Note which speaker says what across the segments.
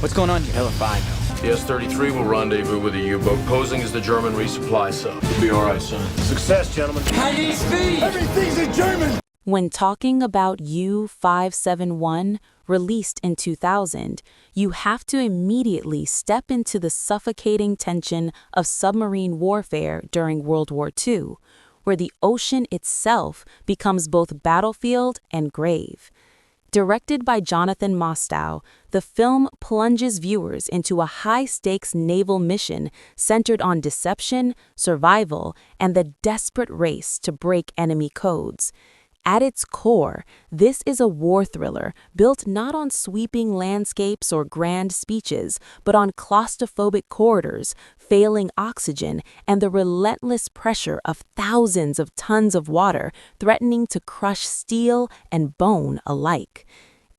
Speaker 1: What's going on here? Hella fine, though.
Speaker 2: The S-33 will rendezvous with a U-boat posing as the German resupply sub. You'll be all right, son. Success, gentlemen.
Speaker 1: Chinese speed!
Speaker 3: Everything's in German!
Speaker 4: When talking about U-571, released in 2000, you have to immediately step into the suffocating tension of submarine warfare during World War II, where the ocean itself becomes both battlefield and grave. Directed by Jonathan Mostow, the film plunges viewers into a high-stakes naval mission centered on deception, survival, and the desperate race to break enemy codes. At its core, this is a war thriller built not on sweeping landscapes or grand speeches, but on claustrophobic corridors, failing oxygen, and the relentless pressure of thousands of tons of water threatening to crush steel and bone alike.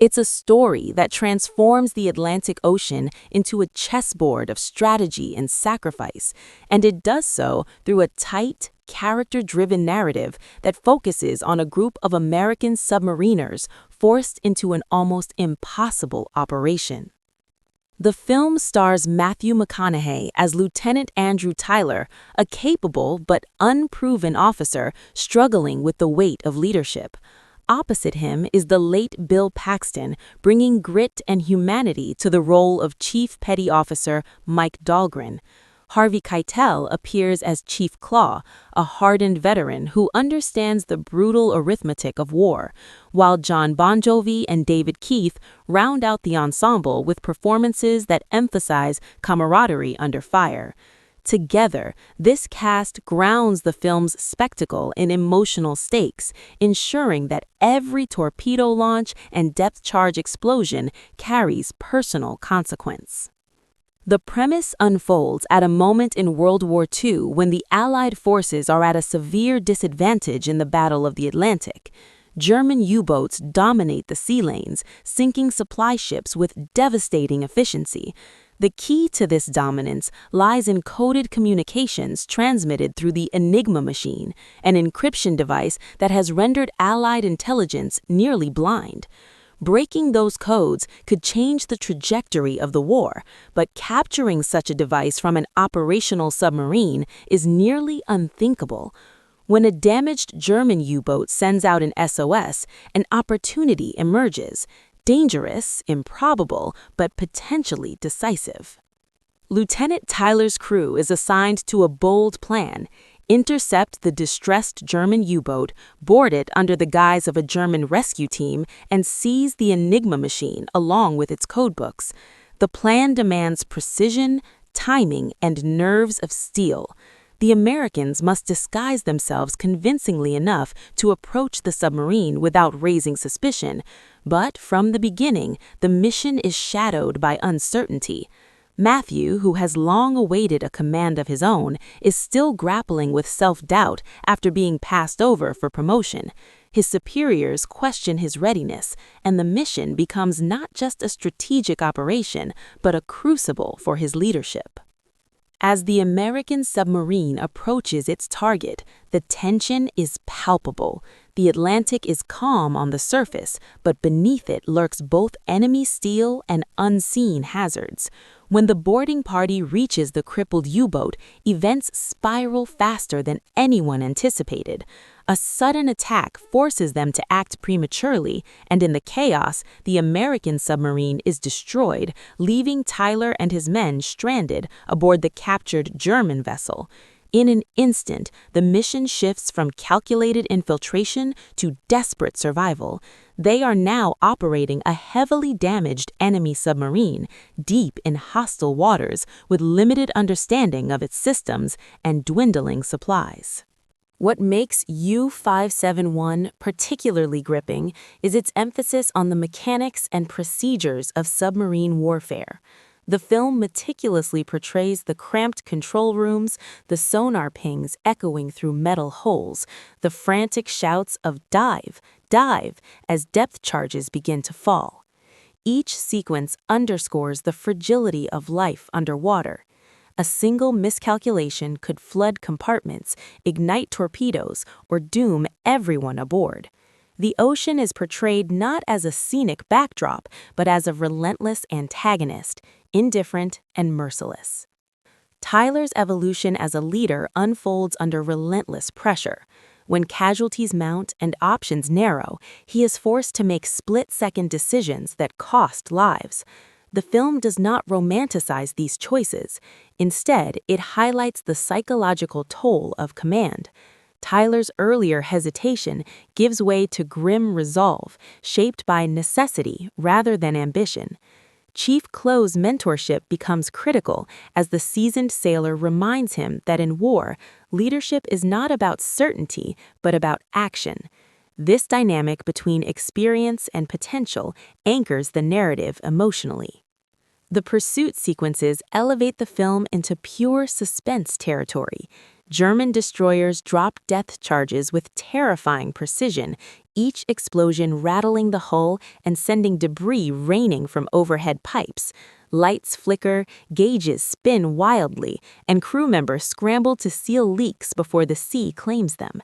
Speaker 4: It's a story that transforms the Atlantic Ocean into a chessboard of strategy and sacrifice, and it does so through a tight, character-driven narrative that focuses on a group of American submariners forced into an almost impossible operation. The film stars Matthew McConaughey as Lieutenant Andrew Tyler, a capable but unproven officer struggling with the weight of leadership. Opposite him is the late Bill Paxton, bringing grit and humanity to the role of Chief Petty Officer Mike Dahlgren. Harvey Keitel appears as Chief Claw, a hardened veteran who understands the brutal arithmetic of war, while Jon Bon Jovi and David Keith round out the ensemble with performances that emphasize camaraderie under fire. Together, this cast grounds the film's spectacle in emotional stakes, ensuring that every torpedo launch and depth charge explosion carries personal consequence. The premise unfolds at a moment in World War II when the Allied forces are at a severe disadvantage in the Battle of the Atlantic. German U-boats dominate the sea lanes, sinking supply ships with devastating efficiency. The key to this dominance lies in coded communications transmitted through the Enigma machine, an encryption device that has rendered Allied intelligence nearly blind. Breaking those codes could change the trajectory of the war, but capturing such a device from an operational submarine is nearly unthinkable. When a damaged German U-boat sends out an SOS, an opportunity emerges. Dangerous, improbable, but potentially decisive. Lieutenant Tyler's crew is assigned to a bold plan: intercept the distressed German U-boat, board it under the guise of a German rescue team, and seize the Enigma machine along with its codebooks. The plan demands precision, timing, and nerves of steel. The Americans must disguise themselves convincingly enough to approach the submarine without raising suspicion, but from the beginning, the mission is shadowed by uncertainty. Matthew, who has long awaited a command of his own, is still grappling with self-doubt after being passed over for promotion. His superiors question his readiness, and the mission becomes not just a strategic operation, but a crucible for his leadership. As the American submarine approaches its target, the tension is palpable. The Atlantic is calm on the surface, but beneath it lurks both enemy steel and unseen hazards. When the boarding party reaches the crippled U-boat, events spiral faster than anyone anticipated. A sudden attack forces them to act prematurely, and in the chaos, the American submarine is destroyed, leaving Tyler and his men stranded aboard the captured German vessel. In an instant, the mission shifts from calculated infiltration to desperate survival. They are now operating a heavily damaged enemy submarine, deep in hostile waters, with limited understanding of its systems and dwindling supplies. What makes U-571 particularly gripping is its emphasis on the mechanics and procedures of submarine warfare. The film meticulously portrays the cramped control rooms, the sonar pings echoing through metal holes, the frantic shouts of "dive, dive," as depth charges begin to fall. Each sequence underscores the fragility of life underwater. A single miscalculation could flood compartments, ignite torpedoes, or doom everyone aboard. The ocean is portrayed not as a scenic backdrop, but as a relentless antagonist, indifferent and merciless. Tyler's evolution as a leader unfolds under relentless pressure. When casualties mount and options narrow, he is forced to make split-second decisions that cost lives. The film does not romanticize these choices. Instead, it highlights the psychological toll of command. Tyler's earlier hesitation gives way to grim resolve, shaped by necessity rather than ambition. Chief Chloe's mentorship becomes critical as the seasoned sailor reminds him that in war, leadership is not about certainty, but about action. This dynamic between experience and potential anchors the narrative emotionally. The pursuit sequences elevate the film into pure suspense territory. German destroyers drop depth charges with terrifying precision, each explosion rattling the hull and sending debris raining from overhead pipes. Lights flicker, gauges spin wildly, and crew members scramble to seal leaks before the sea claims them.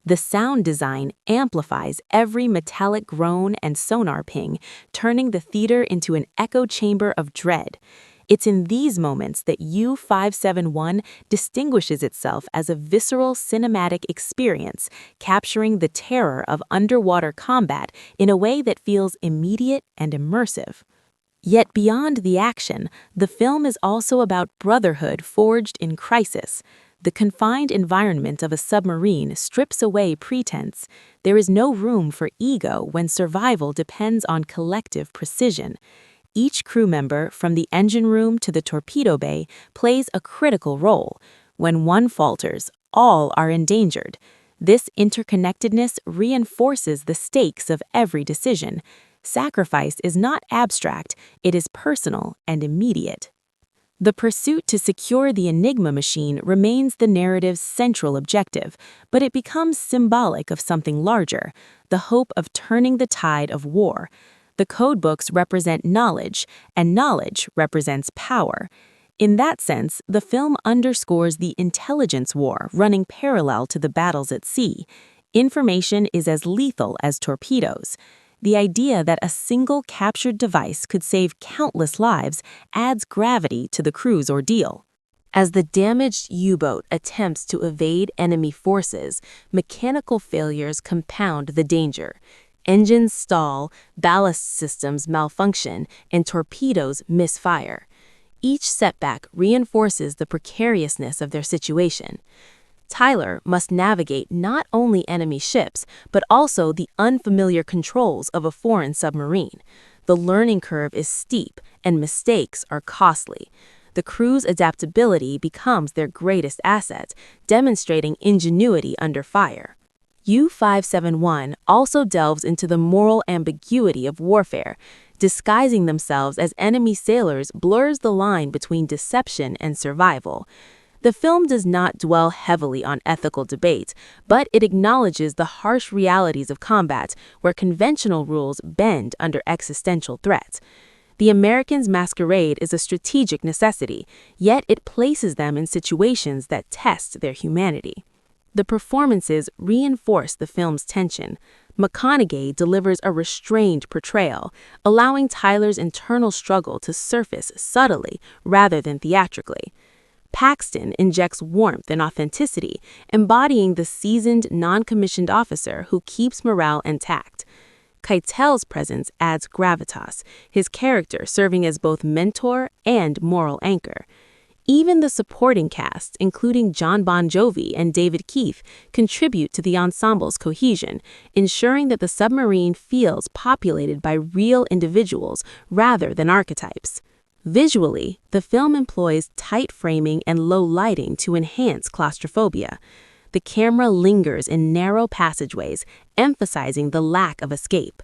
Speaker 4: The sound design amplifies every metallic groan and sonar ping, turning the theater into an echo chamber of dread. It's in these moments that U-571 distinguishes itself as a visceral cinematic experience, capturing the terror of underwater combat in a way that feels immediate and immersive. Yet beyond the action, the film is also about brotherhood forged in crisis. The confined environment of a submarine strips away pretense. There is no room for ego when survival depends on collective precision. Each crew member, from the engine room to the torpedo bay, plays a critical role. When one falters, all are endangered. This interconnectedness reinforces the stakes of every decision. Sacrifice is not abstract, it is personal and immediate. The pursuit to secure the Enigma machine remains the narrative's central objective, but it becomes symbolic of something larger, the hope of turning the tide of war. The codebooks represent knowledge, and knowledge represents power. In that sense, the film underscores the intelligence war running parallel to the battles at sea. Information is as lethal as torpedoes. The idea that a single captured device could save countless lives adds gravity to the crew's ordeal. As the damaged U-boat attempts to evade enemy forces, mechanical failures compound the danger. Engines stall, ballast systems malfunction, and torpedoes misfire. Each setback reinforces the precariousness of their situation. Tyler must navigate not only enemy ships, but also the unfamiliar controls of a foreign submarine. The learning curve is steep, and mistakes are costly. The crew's adaptability becomes their greatest asset, demonstrating ingenuity under fire. U-571 also delves into the moral ambiguity of warfare. Disguising themselves as enemy sailors blurs the line between deception and survival. The film does not dwell heavily on ethical debates, but it acknowledges the harsh realities of combat, where conventional rules bend under existential threats. The Americans' masquerade is a strategic necessity, yet it places them in situations that test their humanity. The performances reinforce the film's tension. McConaughey delivers a restrained portrayal, allowing Tyler's internal struggle to surface subtly rather than theatrically. Paxton injects warmth and authenticity, embodying the seasoned, non-commissioned officer who keeps morale intact. Keitel's presence adds gravitas, his character serving as both mentor and moral anchor. Even the supporting cast, including Jon Bon Jovi and David Keith, contribute to the ensemble's cohesion, ensuring that the submarine feels populated by real individuals rather than archetypes. Visually, the film employs tight framing and low lighting to enhance claustrophobia. The camera lingers in narrow passageways, emphasizing the lack of escape.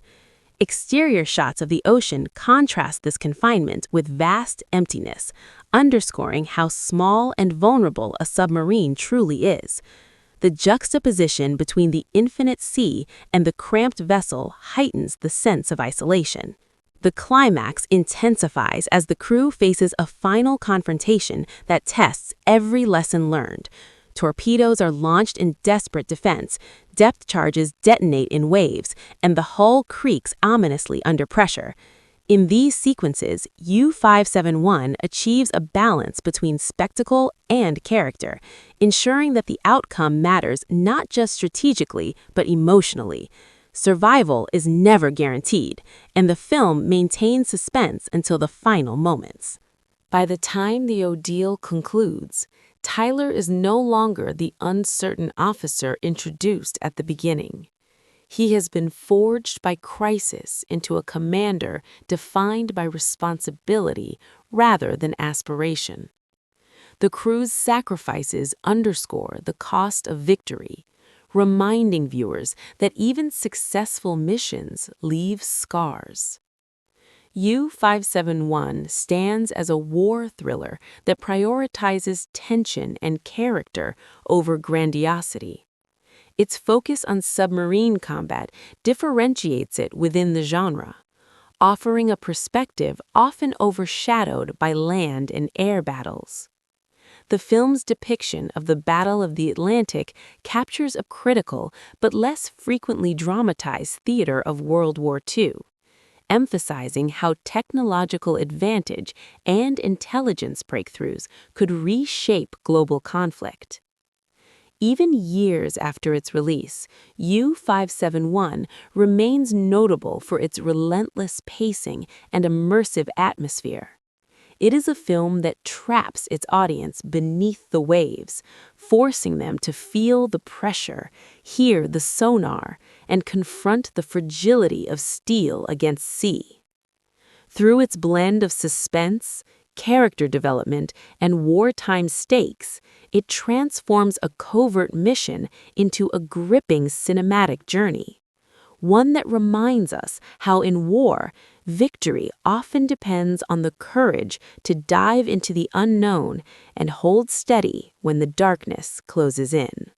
Speaker 4: Exterior shots of the ocean contrast this confinement with vast emptiness, underscoring how small and vulnerable a submarine truly is. The juxtaposition between the infinite sea and the cramped vessel heightens the sense of isolation. The climax intensifies as the crew faces a final confrontation that tests every lesson learned. Torpedoes are launched in desperate defense, depth charges detonate in waves, and the hull creaks ominously under pressure. In these sequences, U-571 achieves a balance between spectacle and character, ensuring that the outcome matters not just strategically, but emotionally. Survival is never guaranteed, and the film maintains suspense until the final moments. By the time the ordeal concludes, Tyler is no longer the uncertain officer introduced at the beginning. He has been forged by crisis into a commander defined by responsibility rather than aspiration. The crew's sacrifices underscore the cost of victory, reminding viewers that even successful missions leave scars. U-571 stands as a war thriller that prioritizes tension and character over grandiosity. Its focus on submarine combat differentiates it within the genre, offering a perspective often overshadowed by land and air battles. The film's depiction of the Battle of the Atlantic captures a critical but less frequently dramatized theater of World War II, emphasizing how technological advantage and intelligence breakthroughs could reshape global conflict. Even years after its release, U-571 remains notable for its relentless pacing and immersive atmosphere. It is a film that traps its audience beneath the waves, forcing them to feel the pressure, hear the sonar, and confront the fragility of steel against sea. Through its blend of suspense, character development, and wartime stakes, it transforms a covert mission into a gripping cinematic journey, one that reminds us how in war, victory often depends on the courage to dive into the unknown and hold steady when the darkness closes in.